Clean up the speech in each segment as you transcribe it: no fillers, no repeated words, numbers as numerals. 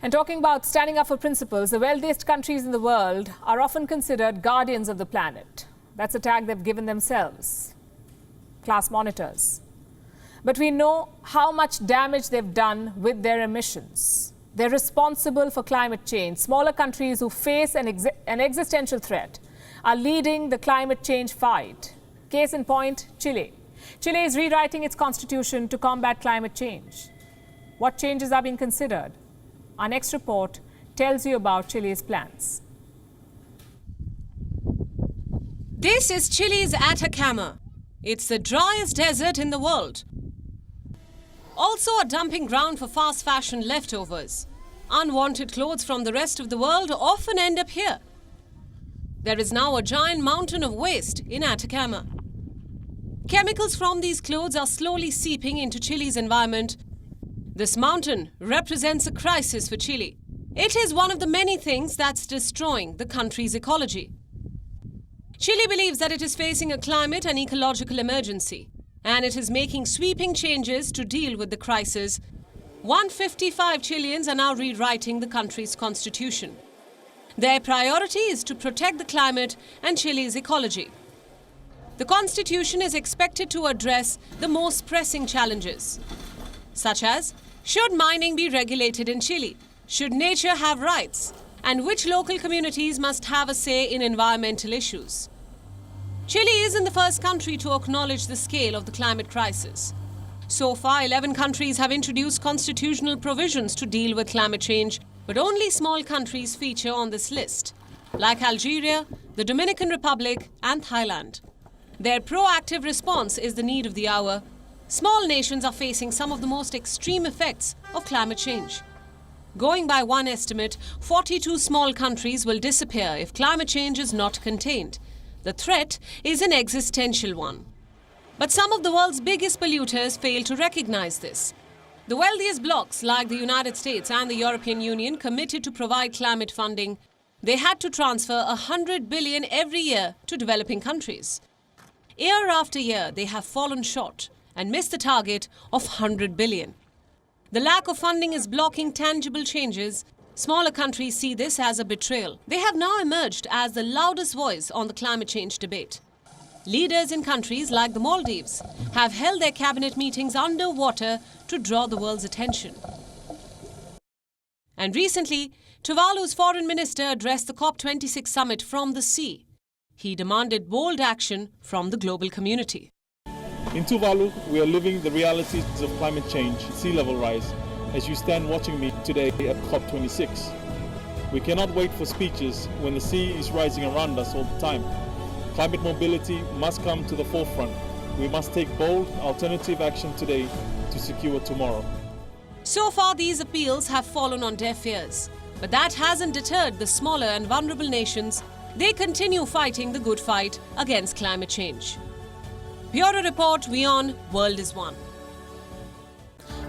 And talking about standing up for principles, the wealthiest countries in the world are often considered guardians of the planet. That's a tag they've given themselves. Class monitors. But we know how much damage they've done with their emissions. They're responsible for climate change. Smaller countries who face an existential threat are leading the climate change fight. Case in point, Chile. Chile is rewriting its constitution to combat climate change. What changes are being considered? Our next report tells you about Chile's plans. This is Chile's Atacama. It's the driest desert in the world. Also a dumping ground for fast fashion leftovers. Unwanted clothes from the rest of the world often end up here. There is now a giant mountain of waste in Atacama. Chemicals from these clothes are slowly seeping into Chile's environment. This mountain represents a crisis for Chile. It is one of the many things that's destroying the country's ecology. Chile believes that it is facing a climate and ecological emergency, and it is making sweeping changes to deal with the crisis. 155 Chileans are now rewriting the country's constitution. Their priority is to protect the climate and Chile's ecology. The constitution is expected to address the most pressing challenges, such as should mining be regulated in Chile, should nature have rights, and which local communities must have a say in environmental issues. Chile isn't the first country to acknowledge the scale of the climate crisis. So far, 11 countries have introduced constitutional provisions to deal with climate change, but only small countries feature on this list, like Algeria, the Dominican Republic, and Thailand. Their proactive response is the need of the hour. Small nations are facing some of the most extreme effects of climate change. Going by one estimate, 42 small countries will disappear if climate change is not contained. The threat is an existential one. But some of the world's biggest polluters fail to recognize this. The wealthiest blocs, like the United States and the European Union, committed to provide climate funding. They had to transfer 100 billion every year to developing countries. Year after year, they have fallen short and missed the target of 100 billion. The lack of funding is blocking tangible changes. Smaller countries see this as a betrayal. They have now emerged as the loudest voice on the climate change debate. Leaders in countries like the Maldives have held their cabinet meetings underwater to draw the world's attention. And recently, Tuvalu's foreign minister addressed the COP26 summit from the sea. He demanded bold action from the global community. In Tuvalu, we are living the realities of climate change, sea level rise, as you stand watching me today at COP26. We cannot wait for speeches when the sea is rising around us all the time. Climate mobility must come to the forefront. We must take bold, alternative action today to secure tomorrow. So far, these appeals have fallen on deaf ears. But that hasn't deterred the smaller and vulnerable nations. They continue fighting the good fight against climate change. Bureau Report, WION World is One.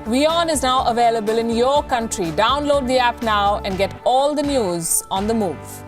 WION is now available in your country. Download the app now and get all the news on the move.